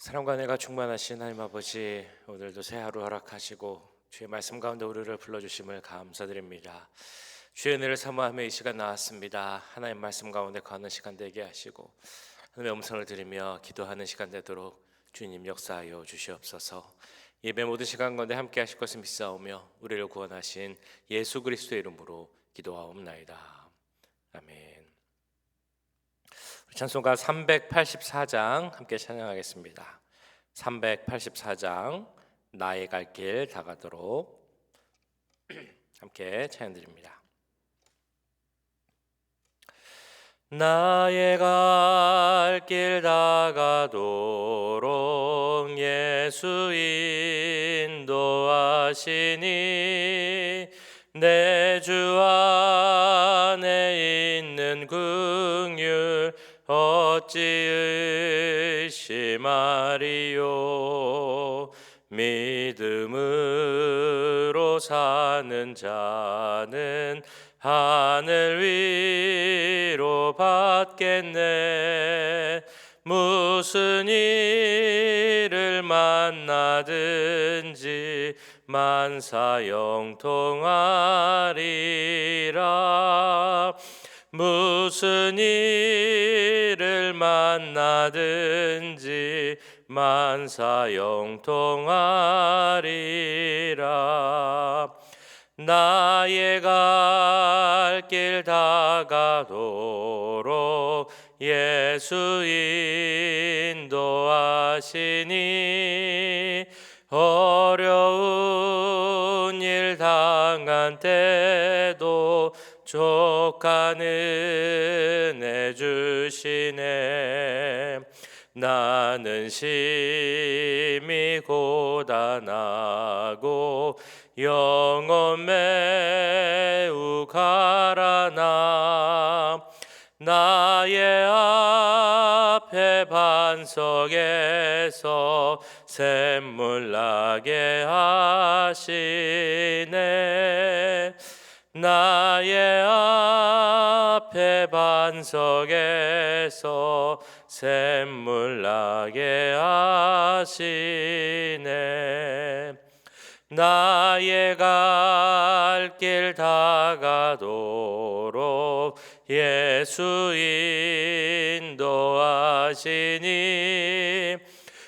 사랑과 은혜가 충만하신 하나님 아버지, 오늘도 새 하루 허락하시고 주의 말씀 가운데 우리를 불러주심을 감사드립니다. 주의 은혜를 사모하며 이 시간 나왔습니다. 하나님 말씀 가운데 거하는 시간 되게 하시고 하나님의 음성을 들으며 기도하는 시간 되도록 주님 역사하여 주시옵소서. 예배 모든 시간 가운데 함께 하실 것을 믿사오며 우리를 구원하신 예수 그리스도의 이름으로 기도하옵나이다. 아멘. 찬송가 384장 함께 찬양하겠습니다. 384장 나의 갈 길 다가도록 함께 찬양드립니다. 나의 갈 길 다가도록 예수 인도하시니 내 주 안에 있는 긍휼 어찌 의심하리요. 믿음으로 사는 자는 하늘 위로 받겠네. 무슨 일을 만나든지 만사 영통하리라. 무슨 일을 만나든지 만사 영통하리라. 나의 갈 길 다가도록 예수 인도하시니 어려운 일 당한 때도 족한 은혜 주시네. 나는 심히 고단하고 영혼 매우 가라나 나의 앞에 반석에서 샘물 나게 하시네. 나의 앞에 반석에서 샘물 나게 하시네. 나의 갈 길 다가도록 예수 인도하시니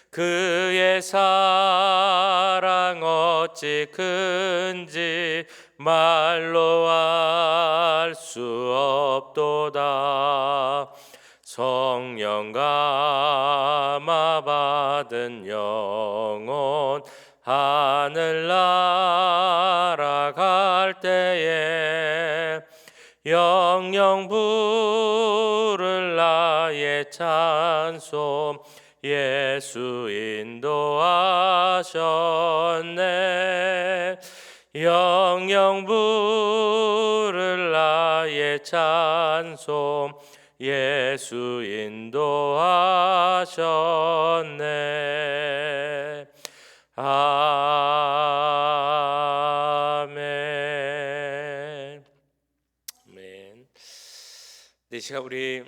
그의 사랑 어찌 큰지 말로 알 수 없도다. 성령 감화 받은 영혼 하늘 날아갈 때에 영영 부를 나의 찬송 예수 인도하셨네. 영영 부를 나의 찬송 예수 인도하셨네. 아멘. 아멘. 네, 시간 우리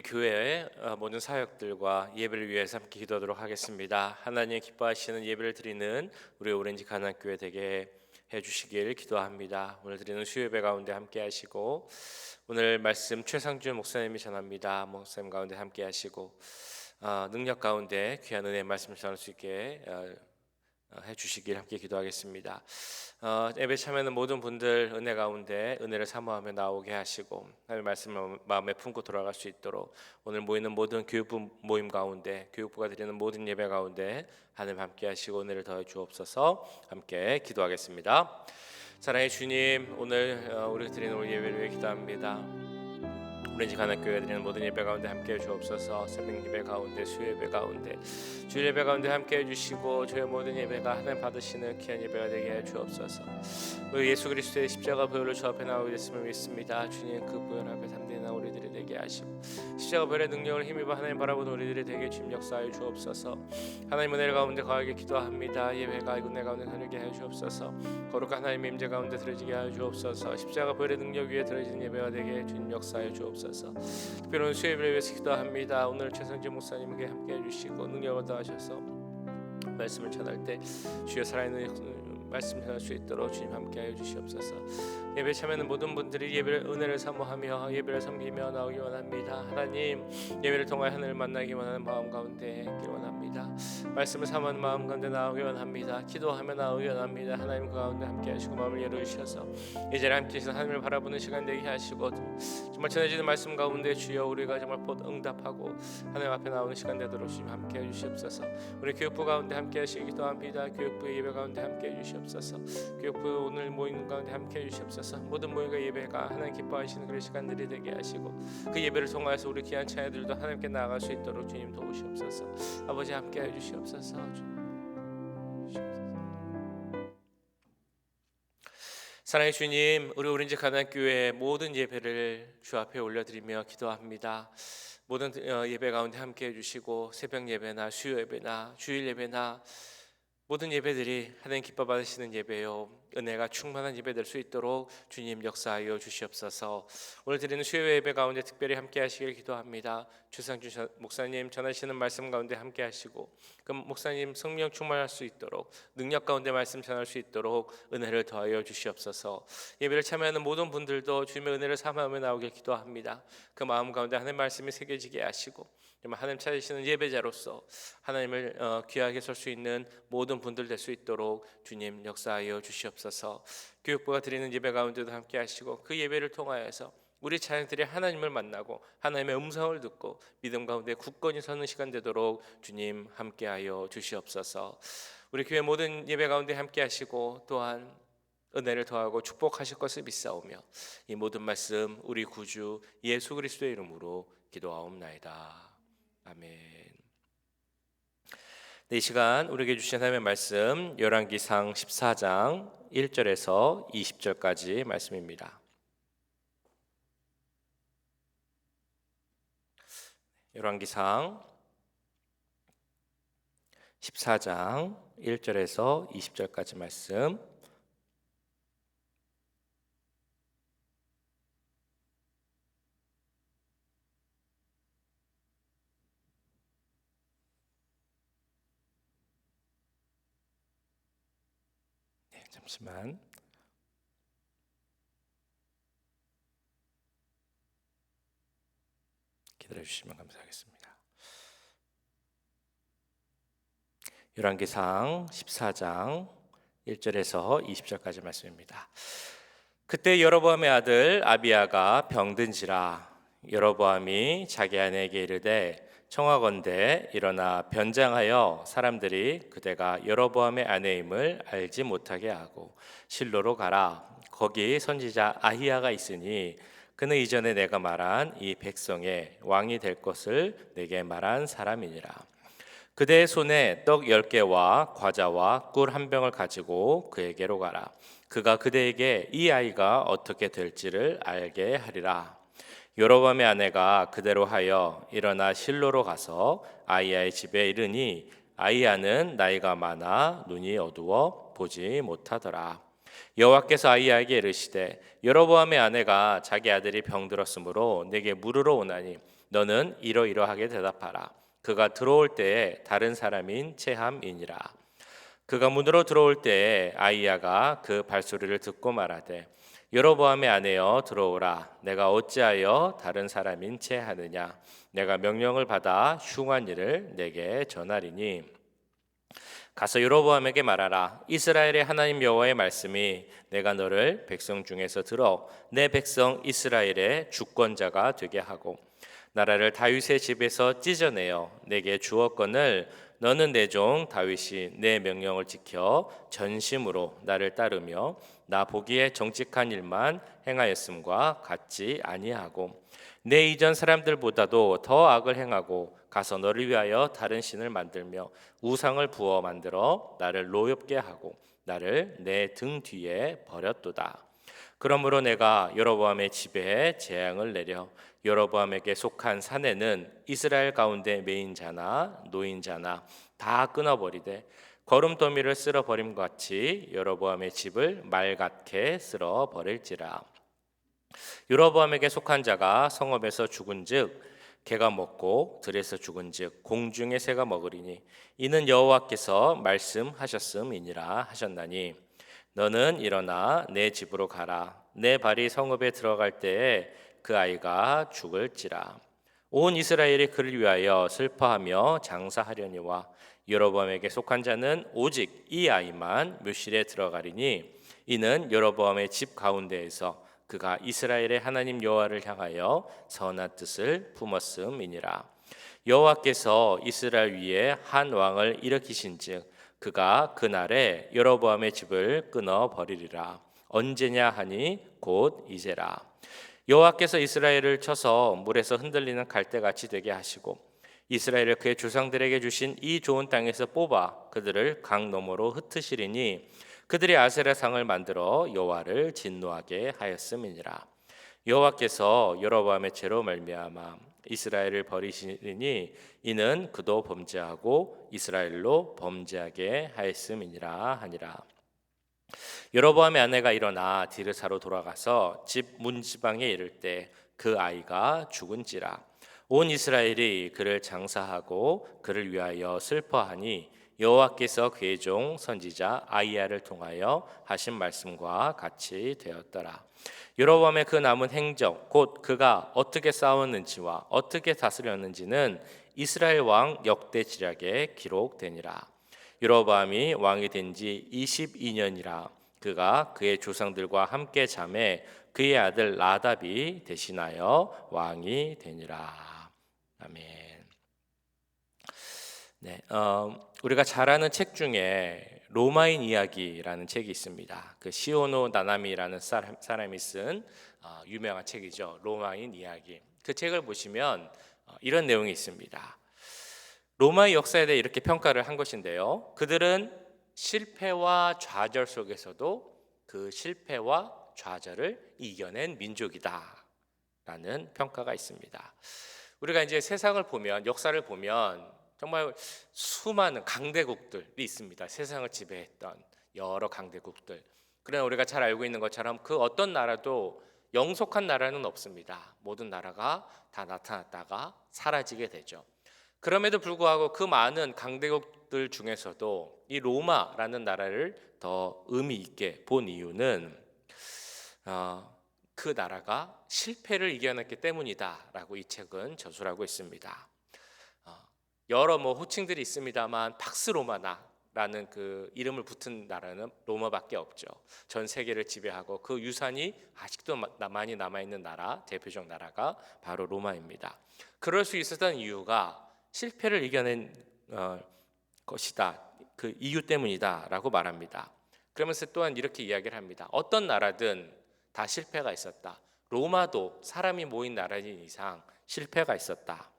교회의 모든 사역들과 예배를 위해서 함께 기도하도록 하겠습니다. 하나님 기뻐하시는 예배를 드리는 우리 오렌지 가난교회 되게 해주시길 기도합니다. 오늘 드리는 수요예배 가운데 함께 하시고 오늘 말씀 최상주 목사님이 전합니다. 목사님 가운데 함께 하시고 능력 가운데 귀한 은혜의 말씀을 전할 수 있게 해주시길 함께 기도하겠습니다. 예배 참여하는 모든 분들 은혜 가운데 은혜를 사모하며 나오게 하시고 하나님의 말씀을 마음에 품고 돌아갈 수 있도록 오늘 모이는 모든 교육부 모임 가운데 교육부가 드리는 모든 예배 가운데 하나님 함께 하시고 은혜를 더해 주옵소서. 함께 기도하겠습니다. 사랑의 주님, 오늘 우리가 드리는 오늘 예배를 위해 기도합니다. 오렌지 가난교회 드리는 모든 예배 가운데 함께해 주옵소서. 새벽 예배 가운데 수요 예배 가운데 주일 예배 가운데 함께해 주시고 저의 모든 예배가 하나님 받으시는 귀한 예배가 되게 해 주옵소서. 우리 예수 그리스도의 십자가 보혈로 주 앞에 나오게 됐음을 믿습니다. 주님 그 보혈 앞에 담대히 나 우리들이 되게 하시고 십자가 보혈의 능력을 힘입어 하나님 바라보는 우리들이 되게 주님 역사하여 주옵소서. 하나님 은혜 가운데 거하게 기도합니다. 예배가 은혜 가운데 거하게 해 주옵소서. 거룩한 하나님의 임재 가운데 들어지게 하여 주옵소서. 십자가 보혈의 능력 위에 들어지는 예배가 되게 주님 역사하여 주옵소서. 주시옵소서. 특별히 오늘 수요일을 위해서 기도합니다. 오늘 최성재 목사님에게 함께해 주시고 능력을 더하셔서 말씀을 전할 때 주여 살아있는 말씀 전할 수 있도록 주님 함께하여 주시옵소서. 예배 참여하는 모든 분들이 예배를 은혜를 사모하며 예배를 섬기며 나오기 원합니다. 하나님, 예배를 통하여 하늘을 만나기 원하는 마음 가운데 있길 원합니다. 말씀을 사모하는 마음 가운데 나오기 원합니다. 기도하며 나오기 원합니다. 하나님 그 가운데 함께하시고 마음을 열어주셔서 이제 함께 하시는 하나님을 바라보는 시간 되게 하시고 정말 전해지는 말씀 가운데 주여 우리가 정말 곧 응답하고 하나님 앞에 나오는 시간 되도록 주님 함께해 주시옵소서. 우리 교육부 가운데 함께하시기 기도합니다. 교육부의 예배 가운데 함께해 주시옵소서. 교육부 오늘 모이는 가운데 함께해 주시옵소서. 모든 모임과 예배가 하나님 기뻐하시는 그런 시간들이 되게 하시고 그 예배를 통하여서 우리 귀한 자녀들도 하나님께 나아갈 수 있도록 주님 도우시옵소서. 아버지 함께해 주시옵소서. 사랑의 주님, 우리 오린지 가난교회 모든 예배를 주 앞에 올려드리며 기도합니다. 모든 예배 가운데 함께해 주시고 새벽 예배나 수요 예배나 주일 예배나 모든 예배들이 하나님 기뻐 받으시는 예배요 은혜가 충만한 예배 될 수 있도록 주님 역사하여 주시옵소서. 오늘 드리는 수요 예배 가운데 특별히 함께 하시길 기도합니다. 주상주 목사님 전하시는 말씀 가운데 함께 하시고 그 목사님 성령 충만할 수 있도록 능력 가운데 말씀 전할 수 있도록 은혜를 더하여 주시옵소서. 예배를 참여하는 모든 분들도 주님의 은혜를 삼아하며 나오길 기도합니다. 그 마음 가운데 하나님 말씀이 새겨지게 하시고 하나님 찾으시는 예배자로서 하나님을 귀하게 설 수 있는 모든 분들 될 수 있도록 주님 역사하여 주시옵소서. 교육부가 드리는 예배 가운데도 함께 하시고 그 예배를 통하여서 우리 자녀들이 하나님을 만나고 하나님의 음성을 듣고 믿음 가운데 굳건히 서는 시간 되도록 주님 함께하여 주시옵소서. 우리 교회 모든 예배 가운데 함께 하시고 또한 은혜를 더하고 축복하실 것을 믿사오며 이 모든 말씀 우리 구주 예수 그리스도의 이름으로 기도하옵나이다. 아멘. 이 시간 우리에게 주신 하나님의 말씀 열왕기상 14장 1절에서 20절까지 말씀입니다. 열왕기상 14장 1절에서 20절까지 말씀 잠시만 기다려주시면 감사하겠습니다. 열왕기상 14장 1절에서 20절까지 말씀입니다. 그때 여로보암의 아들 아비야가 병든지라 여로보암이 자기 아내에게 이르되 청하건대 일어나 변장하여 사람들이 그대가 여로보암의 아내임을 알지 못하게 하고 실로로 가라. 거기 선지자 아히야가 있으니 그는 이전에 내가 말한 이 백성의 왕이 될 것을 내게 말한 사람이니라. 그대의 손에 떡 10개와 과자와 꿀 한 병을 가지고 그에게로 가라. 그가 그대에게 이 아이가 어떻게 될지를 알게 하리라. 여로보암의 아내가 그대로 하여 일어나 실로로 가서 아히야의 집에 이르니 아히야는 나이가 많아 눈이 어두워 보지 못하더라. 여호와께서 아히야에게 이르시되 여로보암의 아내가 자기 아들이 병들었으므로 내게 물으러 오나니 너는 이러이러하게 대답하라. 그가 들어올 때에 다른 사람인 체함이니라. 그가 문으로 들어올 때에 아히야가 그 발소리를 듣고 말하되 여로보암의 아내여 들어오라. 내가 어찌하여 다른 사람인 채 하느냐. 내가 명령을 받아 흉한 일을 내게 전하리니 가서 여로보암에게 말하라. 이스라엘의 하나님 여호와의 말씀이 내가 너를 백성 중에서 들어 내 백성 이스라엘의 주권자가 되게 하고 나라를 다윗의 집에서 찢어내어 내게 주었거늘 너는 내 종 다윗이 내 명령을 지켜 전심으로 나를 따르며 나 보기에 정직한 일만 행하였음과 같지 아니하고 내 이전 사람들보다도 더 악을 행하고 가서 너를 위하여 다른 신을 만들며 우상을 부어 만들어 나를 노엽게 하고 나를 내 등 뒤에 버렸도다. 그러므로 내가 여로보암의 집에 재앙을 내려 여로보암에게 속한 사내는 이스라엘 가운데 매인자나 노인자나 다 끊어버리되 거름더미를 쓸어버림 같이 여로보암의 집을 말 같게 쓸어버릴지라. 여로보암에게 속한 자가 성읍에서 죽은즉 개가 먹고 들에서 죽은즉 공중의 새가 먹으리니 이는 여호와께서 말씀하셨음이니라 하셨나니 너는 일어나 내 집으로 가라. 내 발이 성읍에 들어갈 때에 그 아이가 죽을지라. 온 이스라엘이 그를 위하여 슬퍼하며 장사하려니와 여로보암에게 속한 자는 오직 이 아이만 묘실에 들어가리니 이는 여로보암의 집 가운데에서 그가 이스라엘의 하나님 여호와를 향하여 선한 뜻을 품었음이니라. 여호와께서 이스라엘 위에 한 왕을 일으키신즉 그가 그날에 여로보암의 집을 끊어 버리리라. 언제냐 하니 곧 이제라. 여호와께서 이스라엘을 쳐서 물에서 흔들리는 갈대같이 되게 하시고 이스라엘을 그의 조상들에게 주신 이 좋은 땅에서 뽑아 그들을 강 너머로 흩으시리니 그들이 아세라 상을 만들어 여호와를 진노하게 하였음이니라. 여호와께서 여로보암의 죄로 말미암아 이스라엘을 버리시니 이는 그도 범죄하고 이스라엘로 범죄하게 하였음이니라 하니라. 여로보암의 아내가 일어나 디르사로 돌아가서 집 문지방에 이를 때 그 아이가 죽은지라. 온 이스라엘이 그를 장사하고 그를 위하여 슬퍼하니 여호와께서 그의 종 선지자 아이야를 통하여 하신 말씀과 같이 되었더라. 여로보암의 그 남은 행적 곧 그가 어떻게 싸웠는지와 어떻게 다스렸는지는 이스라엘 왕 역대 지략에 기록되니라. 여로보암이 왕이 된 지 22년이라. 그가 그의 조상들과 함께 잠에 그의 아들 나답이 대신하여 왕이 되니라. 아멘. 네, 우리가 잘 아는 책 중에 로마인 이야기라는 책이 있습니다. 그 시오노 나나미라는 사람이 쓴 유명한 책이죠. 로마인 이야기. 그 책을 보시면 이런 내용이 있습니다. 로마의 역사에 대해 이렇게 평가를 한 것인데요. 그들은 실패와 좌절 속에서도 그 실패와 좌절을 이겨낸 민족이다라는 평가가 있습니다. 우리가 이제 세상을 보면 역사를 보면 정말 수많은 강대국들이 있습니다. 세상을 지배했던 여러 강대국들. 그러나 우리가 잘 알고 있는 것처럼 그 어떤 나라도 영속한 나라는 없습니다. 모든 나라가 다 나타났다가 사라지게 되죠. 그럼에도 불구하고 그 많은 강대국들 중에서도 이 로마라는 나라를 더 의미 있게 본 이유는 그 나라가 실패를 이겨냈기 때문이다라고 이 책은 저술하고 있습니다. 여러 호칭들이 있습니다만 팍스 로마나라는 그 이름을 붙은 나라는 로마밖에 없죠. 전 세계를 지배하고 그 유산이 아직도 많이 남아 있는 나라, 대표적 나라가 바로 로마입니다. 그럴 수 있었던 이유가 실패를 이겨낸 것이다. 그 이유 때문이다라고 말합니다. 그러면서 또한 이렇게 이야기를 합니다. 어떤 나라든 다 실패가 있었다. 로마도 사람이 모인 나라인 이상 실패가 있었다.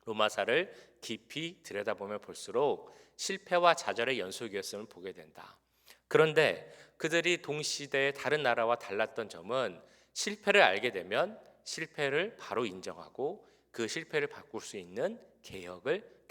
로마사를 깊이 들여다보면 볼수록 실패와 좌절의 연속이었음을 보게 된다. 그런데 그들이 동시대의 다른 나라와 달랐던 점은 실패를 알게 되면 실패를 바로 인정하고 그 실패를 바꿀 수 있는 개혁을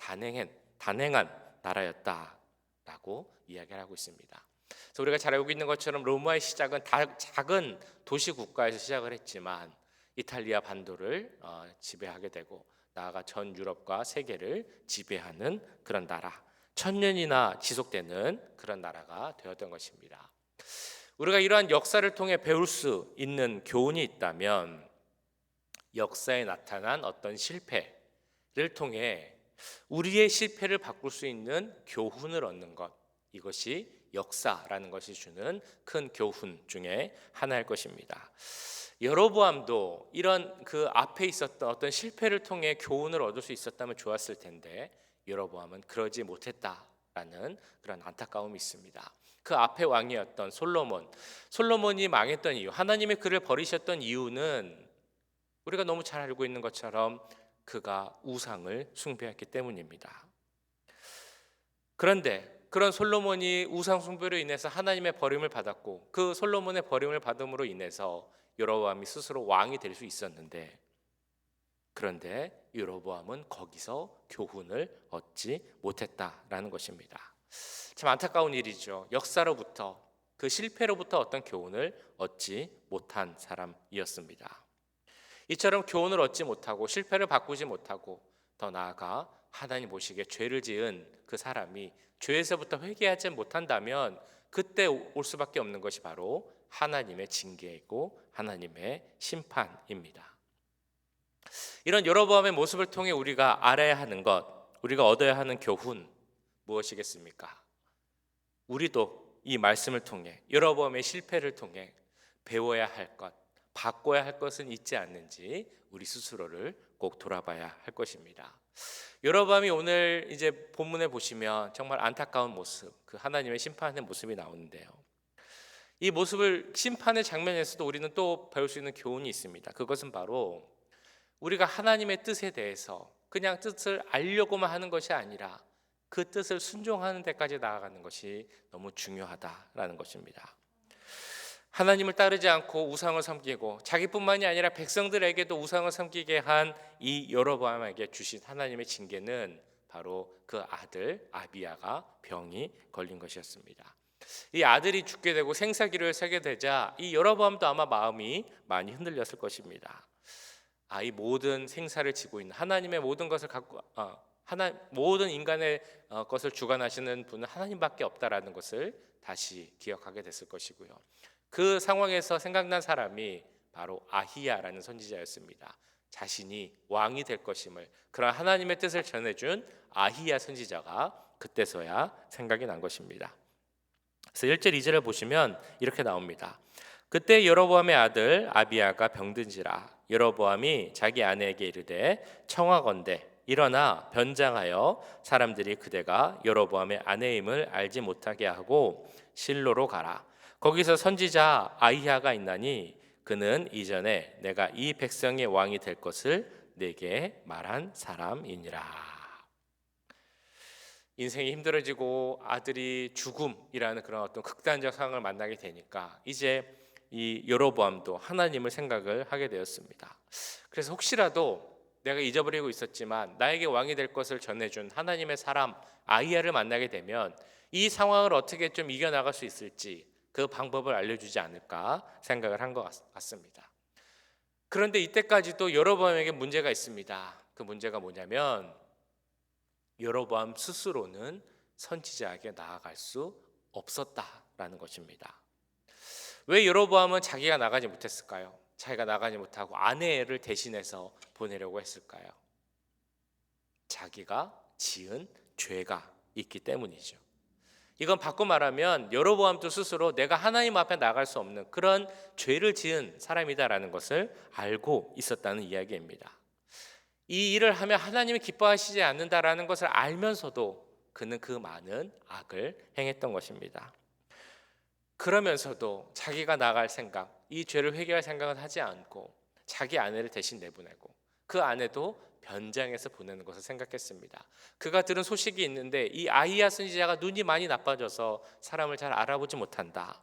단행한 나라였다라고 이야기를 하고 있습니다. 그래서 우리가 잘 알고 있는 것처럼 로마의 시작은 작은 도시 국가에서 시작을 했지만 이탈리아 반도를 지배하게 되고 나아가 전 유럽과 세계를 지배하는 그런 나라, 1000년이나 지속되는 그런 나라가 되었던 것입니다. 우리가 이러한 역사를 통해 배울 수 있는 교훈이 있다면 역사에 나타난 어떤 실패를 통해 우리의 실패를 바꿀 수 있는 교훈을 얻는 것, 이것이 역사라는 것이 주는 큰 교훈 중에 하나일 것입니다. 여로보암도 이런 그 앞에 있었던 어떤 실패를 통해 교훈을 얻을 수 있었다면 좋았을 텐데 여로보암은 그러지 못했다라는 그런 안타까움이 있습니다. 그 앞에 왕이었던 솔로몬이 망했던 이유, 하나님의 그를 버리셨던 이유는 우리가 너무 잘 알고 있는 것처럼 그가 우상을 숭배했기 때문입니다. 그런데 그런 솔로몬이 우상 숭배로 인해서 하나님의 버림을 받았고 그 솔로몬의 버림을 받음으로 인해서 여로보암이 스스로 왕이 될 수 있었는데 그런데 여로보암은 거기서 교훈을 얻지 못했다라는 것입니다. 참 안타까운 일이죠. 역사로부터 그 실패로부터 어떤 교훈을 얻지 못한 사람이었습니다. 이처럼 교훈을 얻지 못하고 실패를 바꾸지 못하고 더 나아가 하나님 보시기에 죄를 지은 그 사람이 죄에서부터 회개하지 못한다면 그때 올 수밖에 없는 것이 바로 하나님의 징계이고 하나님의 심판입니다. 이런 여로보암의 모습을 통해 우리가 알아야 하는 것, 우리가 얻어야 하는 교훈 무엇이겠습니까? 우리도 이 말씀을 통해 여로보암의 실패를 통해 배워야 할 것, 바꿔야 할 것은 있지 않는지 우리 스스로를 꼭 돌아봐야 할 것입니다. 여로보암이 오늘 이제 본문에 보시면 정말 안타까운 모습, 그 하나님의 심판의 모습이 나오는데요. 이 모습을 심판의 장면에서도 우리는 또 배울 수 있는 교훈이 있습니다. 그것은 바로 우리가 하나님의 뜻에 대해서 그냥 뜻을 알려고만 하는 것이 아니라 그 뜻을 순종하는 데까지 나아가는 것이 너무 중요하다라는 것입니다. 하나님을 따르지 않고 우상을 섬기고 자기뿐만이 아니라 백성들에게도 우상을 섬기게 한 이 여로보암에게 주신 하나님의 징계는 바로 그 아들 아비야가 병이 걸린 것이었습니다. 이 아들이 죽게 되고 생사기를 세게 되자 이 여로보암도 아마 마음이 많이 흔들렸을 것입니다. 이 모든 생사를 지고 있는 하나님의 모든 것을 갖고 모든 인간의 것을 주관하시는 분은 하나님밖에 없다라는 것을 다시 기억하게 됐을 것이고요. 그 상황에서 생각난 사람이 바로 아히야라는 선지자였습니다. 자신이 왕이 될 것임을, 그런 하나님의 뜻을 전해준 아히야 선지자가 그때서야 생각이 난 것입니다. 그래서 1절 2절을 보시면 이렇게 나옵니다. 그때 여로보암의 아들 아비야가 병든지라 여로보암이 자기 아내에게 이르되 청하건대 일어나 변장하여 사람들이 그대가 여로보암의 아내임을 알지 못하게 하고 실로로 가라. 거기서 선지자 아히야가 있나니 그는 이전에 내가 이 백성의 왕이 될 것을 내게 말한 사람이니라. 인생이 힘들어지고 아들이 죽음이라는 그런 어떤 극단적 상황을 만나게 되니까 이제 이 여로보암도 하나님을 생각을 하게 되었습니다. 그래서 혹시라도 내가 잊어버리고 있었지만 나에게 왕이 될 것을 전해준 하나님의 사람 아히야를 만나게 되면 이 상황을 어떻게 좀 이겨나갈 수 있을지 그 방법을 알려주지 않을까 생각을 한 것 같습니다. 그런데 이때까지도 여로보암에게 문제가 있습니다. 그 문제가 뭐냐면 여로보암 스스로는 선지자에게 나아갈 수 없었다라는 것입니다. 왜 여로보암은 자기가 나가지 못했을까요? 자기가 나가지 못하고 아내를 대신해서 보내려고 했을까요? 자기가 지은 죄가 있기 때문이죠. 이건 바꿔 말하면 여로보암도 스스로 내가 하나님 앞에 나갈 수 없는 그런 죄를 지은 사람이다라는 것을 알고 있었다는 이야기입니다. 이 일을 하면 하나님이 기뻐하시지 않는다라는 것을 알면서도 그는 그 많은 악을 행했던 것입니다. 그러면서도 자기가 나갈 생각, 이 죄를 회개할 생각은 하지 않고 자기 아내를 대신 내보내고 그 아내도 변장해서 보내는 것을 생각했습니다. 그가 들은 소식이 있는데 이 아히야 선지자가 눈이 많이 나빠져서 사람을 잘 알아보지 못한다.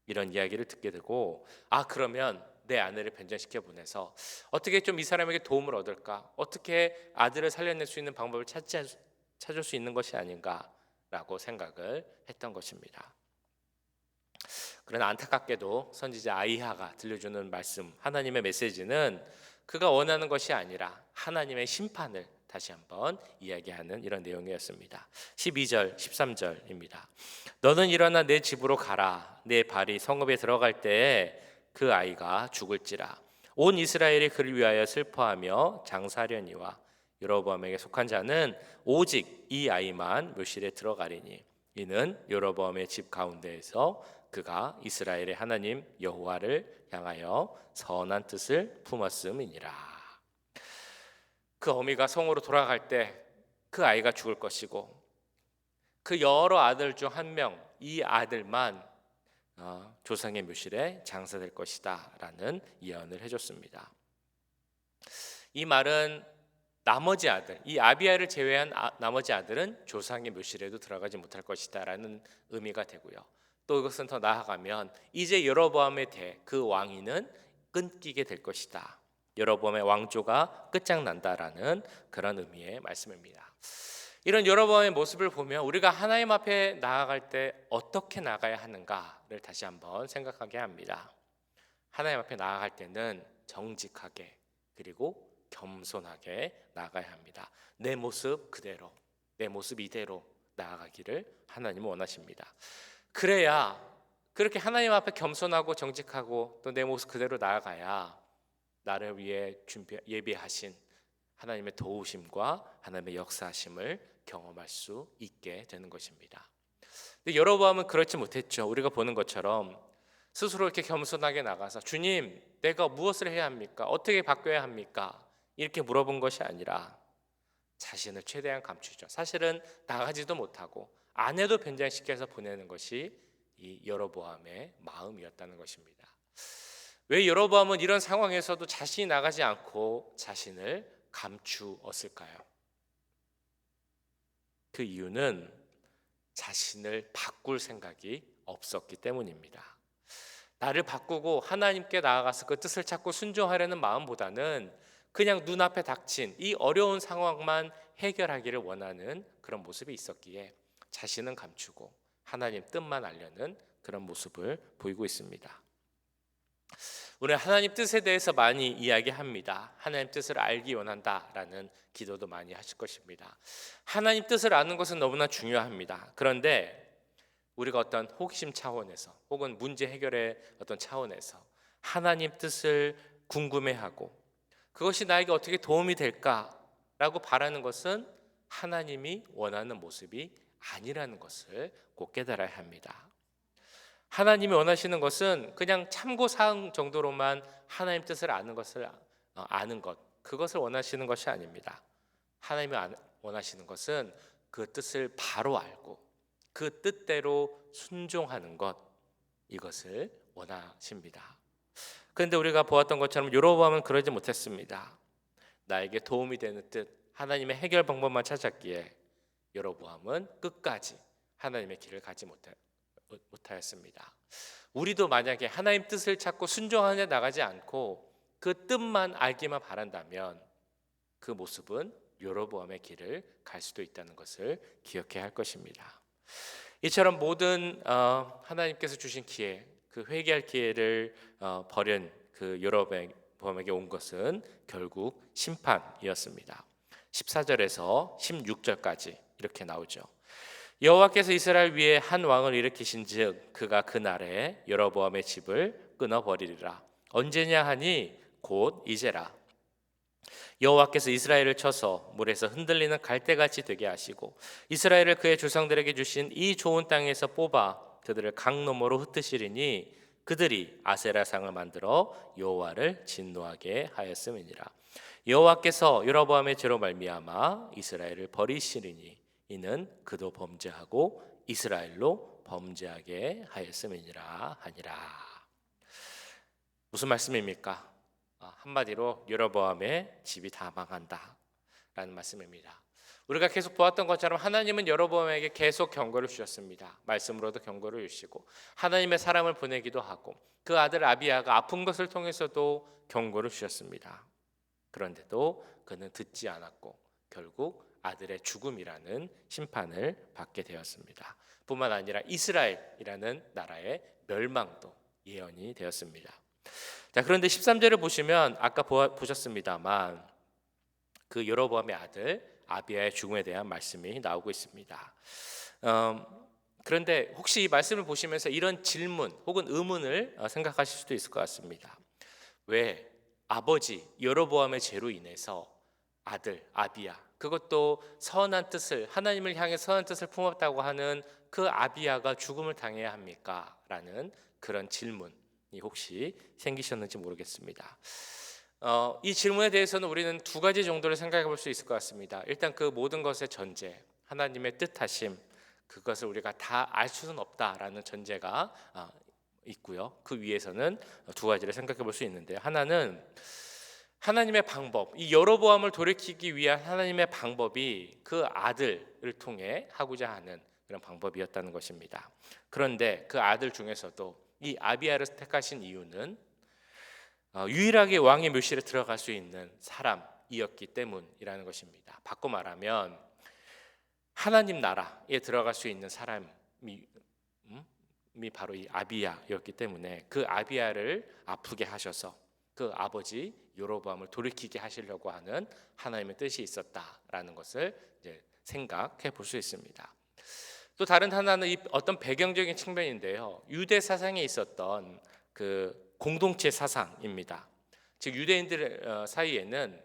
이런 이야기를 듣게 되고 그러면 내 아내를 변장시켜 보내서 어떻게 좀 이 사람에게 도움을 얻을까? 어떻게 아들을 살려낼 수 있는 방법을 찾을 수 있는 것이 아닌가라고 생각을 했던 것입니다. 그러나 안타깝게도 선지자 아히야가 들려주는 말씀, 하나님의 메시지는 그가 원하는 것이 아니라 하나님의 심판을 다시 한번 이야기하는 이런 내용이었습니다. 12절, 13절입니다. 너는 일어나 내 집으로 가라. 내 발이 성읍에 들어갈 때에 그 아이가 죽을지라. 온 이스라엘이 그를 위하여 슬퍼하며 장사하려니와 여로보암에게 속한 자는 오직 이 아이만 묘실에 들어가리니 이는 여로보암의 집 가운데에서 그가 이스라엘의 하나님 여호와를 향하여 선한 뜻을 품었음이니라. 그 어미가 성으로 돌아갈 때 그 아이가 죽을 것이고 그 여러 아들 중 한 명, 이 아들만 조상의 묘실에 장사될 것이다 라는 예언을 해줬습니다. 이 말은 나머지 아들, 이 아비야를 제외한 나머지 아들은 조상의 묘실에도 들어가지 못할 것이다 라는 의미가 되고요. 또 이것은 더 나아가면 이제 여로보암의 그 왕위는 끊기게 될 것이다. 여로보암의 왕조가 끝장난다라는 그런 의미의 말씀입니다. 이런 여로보암의 모습을 보면 우리가 하나님 앞에 나아갈 때 어떻게 나가야 하는가를 다시 한번 생각하게 합니다. 하나님 앞에 나아갈 때는 정직하게 그리고 겸손하게 나가야 합니다. 내 모습 그대로, 내 모습 이대로 나아가기를 하나님은 원하십니다. 그래야, 그렇게 하나님 앞에 겸손하고 정직하고 또 내 모습 그대로 나아가야 나를 위해 예비하신 하나님의 도우심과 하나님의 역사하심을 경험할 수 있게 되는 것입니다. 근데 여로보암은 그렇지 못했죠. 우리가 보는 것처럼 스스로 이렇게 겸손하게 나가서 주님, 내가 무엇을 해야 합니까? 어떻게 바뀌어야 합니까? 이렇게 물어본 것이 아니라 자신을 최대한 감추죠. 사실은 나가지도 못하고 아내도 변장시켜서 보내는 것이 이 여로보암의 마음이었다는 것입니다. 왜 여로보암은 이런 상황에서도 자신이 나가지 않고 자신을 감추었을까요? 그 이유는 자신을 바꿀 생각이 없었기 때문입니다. 나를 바꾸고 하나님께 나아가서 그 뜻을 찾고 순종하려는 마음보다는 그냥 눈앞에 닥친 이 어려운 상황만 해결하기를 원하는 그런 모습이 있었기에 자신은 감추고 하나님 뜻만 알려는 그런 모습을 보이고 있습니다. 우리는 하나님 뜻에 대해서 많이 이야기합니다. 하나님 뜻을 알기 원한다라는 기도도 많이 하실 것입니다. 하나님 뜻을 아는 것은 너무나 중요합니다. 그런데 우리가 어떤 호기심 차원에서 혹은 문제 해결의 어떤 차원에서 하나님 뜻을 궁금해하고 그것이 나에게 어떻게 도움이 될까라고 바라는 것은 하나님이 원하는 모습이 아니라는 것을 꼭 깨달아야 합니다. 하나님이 원하시는 것은 그냥 참고사항 정도로만 하나님 뜻을 아는 것을 아는 것, 그것을 원하시는 것이 아닙니다. 하나님이 원하시는 것은 그 뜻을 바로 알고 그 뜻대로 순종하는 것, 이것을 원하십니다. 그런데 우리가 보았던 것처럼 여로보암은 그러지 못했습니다. 나에게 도움이 되는 뜻, 하나님의 해결 방법만 찾았기에 여로보암은 끝까지 하나님의 길을 가지 못하였습니다. 우리도 만약에 하나님 뜻을 찾고 순종하려 나가지 않고 그 뜻만 알기만 바란다면 그 모습은 여로보암의 길을 갈 수도 있다는 것을 기억해야 할 것입니다. 이처럼 모든 하나님께서 주신 기회, 그 회개할 기회를 버린 그 여로보암에게 온 것은 결국 심판이었습니다. 14절에서 16절까지 이렇게 나오죠. 여호와께서 이스라엘 위에 한 왕을 일으키신즉 그가 그날에 여로보암의 집을 끊어버리리라. 언제냐 하니 곧 이제라. 여호와께서 이스라엘을 쳐서 물에서 흔들리는 갈대같이 되게 하시고 이스라엘을 그의 조상들에게 주신 이 좋은 땅에서 뽑아 그들을 강 너머로 흩으시리니 그들이 아세라상을 만들어 여호와를 진노하게 하였음이니라. 여호와께서 여로보암의 죄로 말미암아 이스라엘을 버리시리니 이는 그도 범죄하고 이스라엘로 범죄하게 하였음이니라 하니라. 무슨 말씀입니까? 한마디로 여로보암의 집이 다 망한다라는 말씀입니다. 우리가 계속 보았던 것처럼 하나님은 여로보암에게 계속 경고를 주셨습니다. 말씀으로도 경고를 주시고 하나님의 사람을 보내기도 하고 그 아들 아비야가 아픈 것을 통해서도 경고를 주셨습니다. 그런데도 그는 듣지 않았고 결국 아들의 죽음이라는 심판을 받게 되었습니다. 뿐만 아니라 이스라엘이라는 나라의 멸망도 예언이 되었습니다. 자, 그런데 13절을 보시면 아까 보셨습니다만 그 여로보암의 아들 아비야의 죽음에 대한 말씀이 나오고 있습니다. 그런데 혹시 이 말씀을 보시면서 이런 질문 혹은 의문을 생각하실 수도 있을 것 같습니다. 왜 아버지 여로보암의 죄로 인해서 아들 아비야, 그것도 선한 뜻을, 하나님을 향해 선한 뜻을 품었다고 하는 그 아비야가 죽음을 당해야 합니까? 라는 그런 질문이 혹시 생기셨는지 모르겠습니다. 이 질문에 대해서는 우리는 두 가지 정도를 생각해 볼 수 있을 것 같습니다. 일단 그 모든 것의 전제, 하나님의 뜻하심, 그것을 우리가 다 알 수는 없다라는 전제가 있고요. 그 위에서는 두 가지를 생각해 볼 수 있는데, 하나는 하나님의 방법, 이 여로보암을 돌이키기 위한 하나님의 방법이 그 아들을 통해 하고자 하는 그런 방법이었다는 것입니다. 그런데 그 아들 중에서도 이 아비야를 택하신 이유는 유일하게 왕의 묘실에 들어갈 수 있는 사람이었기 때문이라는 것입니다. 바꿔 말하면 하나님 나라에 들어갈 수 있는 사람이 바로 이 아비야였기 때문에 그 아비야를 아프게 하셔서 그 아버지 여로보암을 돌이키게 하시려고 하는 하나님의 뜻이 있었다라는 것을 이제 생각해 볼 수 있습니다. 또 다른 하나는 이 어떤 배경적인 측면인데요. 유대 사상에 있었던 그 공동체 사상입니다. 즉 유대인들 사이에는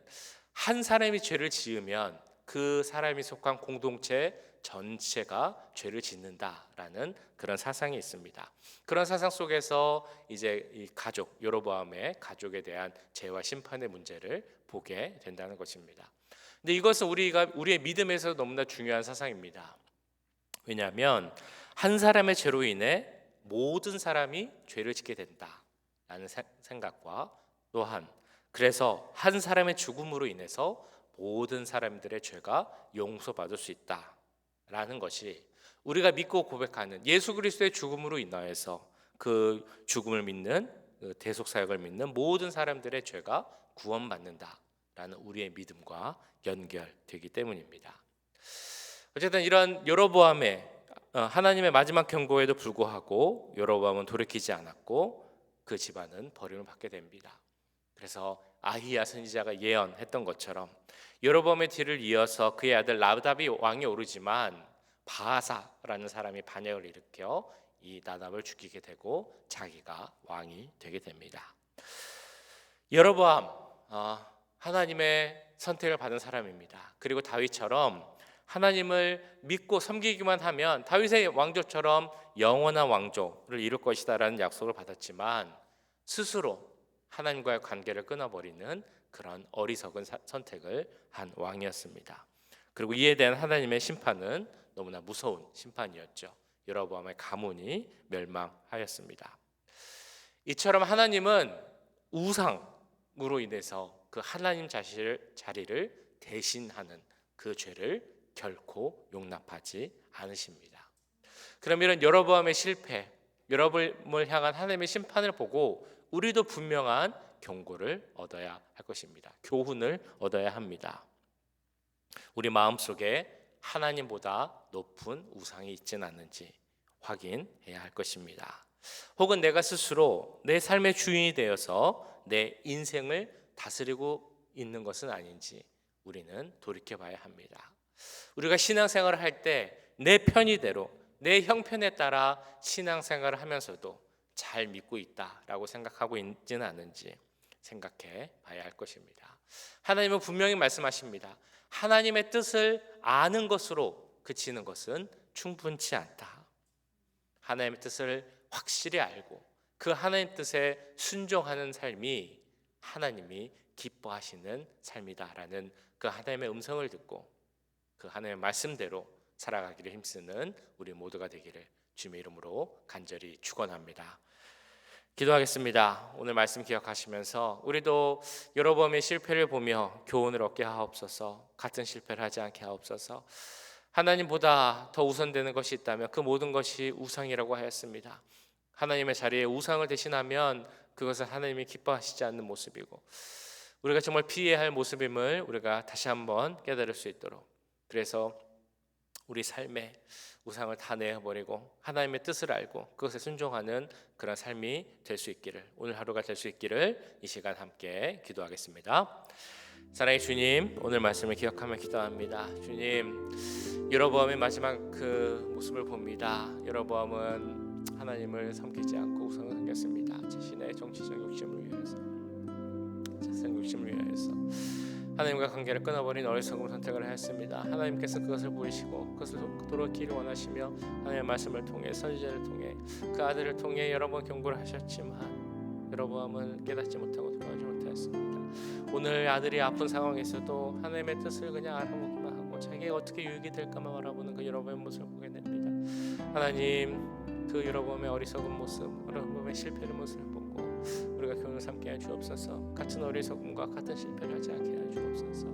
한 사람이 죄를 지으면 그 사람이 속한 공동체 전체가 죄를 짓는다라는 그런 사상이 있습니다. 그런 사상 속에서 이제 이 가족 여로보암의 가족에 대한 죄와 심판의 문제를 보게 된다는 것입니다. 근데 이것은 우리의 믿음에서 너무나 중요한 사상입니다. 왜냐하면 한 사람의 죄로 인해 모든 사람이 죄를 짓게 된다라는 생각과 또한 그래서 한 사람의 죽음으로 인해서 모든 사람들의 죄가 용서받을 수 있다라는 것이 우리가 믿고 고백하는 예수 그리스도의 죽음으로 인하여서 그 죽음을 믿는 그 대속 사역을 믿는 모든 사람들의 죄가 구원받는다라는 우리의 믿음과 연결되기 때문입니다. 어쨌든 이런 여로보암의 하나님의 마지막 경고에도 불구하고 여로보암은 돌이키지 않았고 그 집안은 버림을 받게 됩니다. 그래서 아히야 선지자가 예언했던 것처럼 여로보암의 뒤를 이어서 그의 아들 나답이 왕이 오르지만 바하사라는 사람이 반역을 일으켜 이 나답을 죽이게 되고 자기가 왕이 되게 됩니다. 여로보암 하나님의 선택을 받은 사람입니다. 그리고 다윗처럼 하나님을 믿고 섬기기만 하면 다윗의 왕조처럼 영원한 왕조를 이룰 것이다라는 약속을 받았지만 스스로 하나님과의 관계를 끊어버리는 그런 어리석은 선택을 한 왕이었습니다. 그리고 이에 대한 하나님의 심판은 너무나 무서운 심판이었죠. 여로보암의 가문이 멸망하였습니다. 이처럼 하나님은 우상으로 인해서 그 하나님 자리를 대신하는 그 죄를 결코 용납하지 않으십니다. 그럼 이런 여로보암의 실패, 여로보암을 향한 하나님의 심판을 보고 우리도 분명한 경고를 얻어야 할 것입니다. 교훈을 얻어야 합니다. 우리 마음속에 하나님보다 높은 우상이 있지는 않는지 확인해야 할 것입니다. 혹은 내가 스스로 내 삶의 주인이 되어서 내 인생을 다스리고 있는 것은 아닌지 우리는 돌이켜봐야 합니다. 우리가 신앙생활을 할 때 내 편의대로 내 형편에 따라 신앙생활을 하면서도 잘 믿고 있다라고 생각하고 있지는 않은지 생각해 봐야 할 것입니다. 하나님은 분명히 말씀하십니다. 하나님의 뜻을 아는 것으로 그치는 것은 충분치 않다. 하나님의 뜻을 확실히 알고 그 하나님의 뜻에 순종하는 삶이 하나님이 기뻐하시는 삶이다라는 그 하나님의 음성을 듣고 그 하나님의 말씀대로 살아가기를 힘쓰는 우리 모두가 되기를 주님의 이름으로 간절히 축원합니다. 기도하겠습니다. 오늘 말씀 기억하시면서 우리도 여로보암의 실패를 보며 교훈을 얻게 하옵소서. 같은 실패를 하지 않게 하옵소서. 하나님보다 더 우선되는 것이 있다면 그 모든 것이 우상이라고 하였습니다. 하나님의 자리에 우상을 대신하면 그것은 하나님이 기뻐하시지 않는 모습이고 우리가 정말 피해야 할 모습임을 우리가 다시 한번 깨달을 수 있도록, 그래서 우리 삶에 우상을 다 내어버리고 하나님의 뜻을 알고 그것에 순종하는 그런 삶이 될 수 있기를, 오늘 하루가 될 수 있기를 이 시간 함께 기도하겠습니다. 사랑의 주님, 오늘 말씀을 기억하며 기도합니다. 주님, 여로보암의 마지막 그 모습을 봅니다. 여로보암은 하나님을 섬기지 않고 우상을 섬겼습니다. 자신의 정치적 욕심을 위해서, 자신의 욕심을 위해서 하나님과 관계를 끊어버린 어리석은 선택을 하였습니다. 하나님께서 그것을 보이시고 그것을 돌이키기를 원하시며 하나님의 말씀을 통해 선지자를 통해 그 아들을 통해 여러 번 경고를 하셨지만 여로보암은 깨닫지 못하고 돌아오지 못하였습니다. 오늘 아들이 아픈 상황에서도 하나님의 뜻을 그냥 알아보기만 하고 자기가 어떻게 유익이 될까만 바라보는 그 여로보암의 모습을 보게 됩니다. 하나님, 그 여로보암의 어리석은 모습, 여로보암의 실패의 모습을 보고 우리가 교훈을 삼게 해 주옵소서. 같은 어리석음과 같은 실패를 하지 않게 해 주옵소서.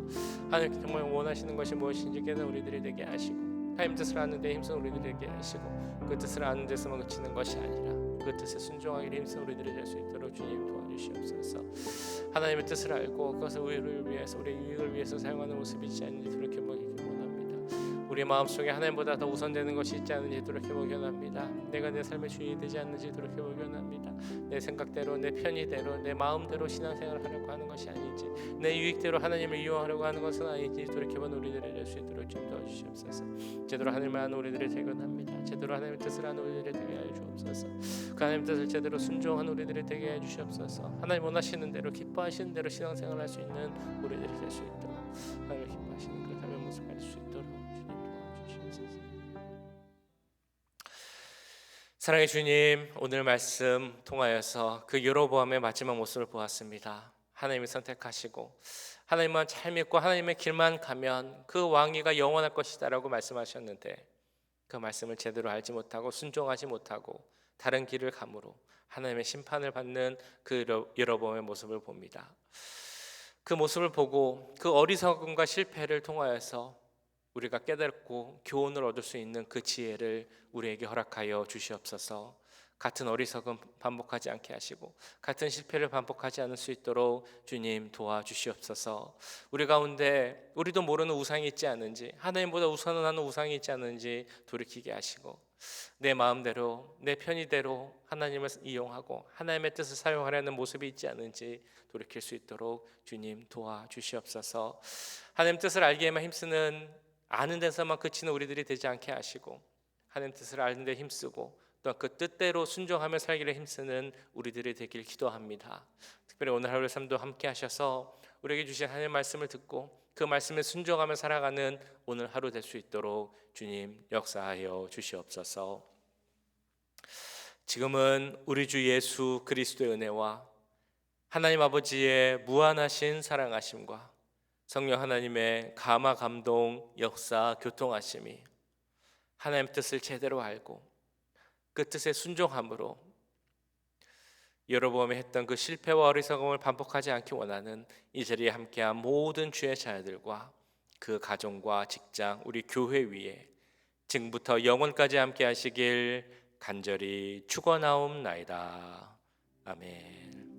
하나님 정말 원하시는 것이 무엇인지 깨닫는 우리들이 되게 하시고 하나님 뜻을 아는 데 힘쓴 우리들이 되게 하시고 그 뜻을 아는 데서만 그치는 것이 아니라 그 뜻에 순종하기를 힘쓴 우리들이 될 수 있도록 주님 도와주시옵소서. 하나님의 뜻을 알고 그것을 우리를 위해서, 우리의 유익을 위해서 사용하는 모습이 있지 않는지 돌이켜보기를 원합니다. 우리 마음속에 하나님보다 더 우선되는 것이 있지 않은지 돌이켜보기 원합니다. 내가 내 삶의 주인이 되지 않는지 돌이켜보기 원합니다. 내 생각대로, 내 편의대로, 내 마음대로 신앙생활을 하려고 하는 것이 아닌지, 내 유익대로 하나님을 이용하려고 하는 것은 아닌지 돌이켜본 우리들이 될 수 있도록 좀 도와주시옵소서. 제대로 하나님을 아는 우리들이 되기 원합니다. 제대로 하나님의 뜻을 아는 우리들이 되게 하여 주옵소서. 그 하나님의 뜻을 제대로 순종하는 우리들이 되게 해 주시옵소서. 하나님 원하시는 대로, 기뻐하시는 대로 신앙생활을 할 수 있는 우리들이 될 수 있도록, 하나님을 기뻐하시는 그런 삶의 모습을 가질 수 있도록 주님 도와주시옵소서. 사랑의 주님, 오늘 말씀 통하여서 그 여로보암의 마지막 모습을 보았습니다. 하나님이 선택하시고 하나님만 잘 믿고 하나님의 길만 가면 그 왕위가 영원할 것이다 라고 말씀하셨는데, 그 말씀을 제대로 알지 못하고 순종하지 못하고 다른 길을 감으로 하나님의 심판을 받는 그 여로보암의 모습을 봅니다. 그 모습을 보고 그 어리석음과 실패를 통하여서 우리가 깨닫고 교훈을 얻을 수 있는 그 지혜를 우리에게 허락하여 주시옵소서. 같은 어리석음 반복하지 않게 하시고 같은 실패를 반복하지 않을 수 있도록 주님 도와주시옵소서. 우리 가운데 우리도 모르는 우상이 있지 않은지, 하나님보다 우선은 하는 우상이 있지 않은지 돌이키게 하시고 내 마음대로 내 편의대로 하나님을 이용하고 하나님의 뜻을 사용하려는 모습이 있지 않은지 돌이킬 수 있도록 주님 도와주시옵소서. 하나님 뜻을 알기에만 힘쓰는, 아는 데서만 그치는 우리들이 되지 않게 하시고 하나님 뜻을 아는 데 힘쓰고 또 그 뜻대로 순종하며 살기를 힘쓰는 우리들이 되길 기도합니다. 특별히 오늘 하루의 삶도 함께 하셔서 우리에게 주신 하나님의 말씀을 듣고 그 말씀에 순종하며 살아가는 오늘 하루 될 수 있도록 주님 역사하여 주시옵소서. 지금은 우리 주 예수 그리스도의 은혜와 하나님 아버지의 무한하신 사랑하심과 성령 하나님의 감화 감동 역사 교통하심이 하나님의 뜻을 제대로 알고 그 뜻에 순종함으로 여로보암이 했던 그 실패와 어리석음을 반복하지 않기 원하는 이 자리에 함께한 모든 주의 자녀들과 그 가정과 직장, 우리 교회 위에 지금부터 영원까지 함께 하시길 간절히 축원하옵나이다. 아멘.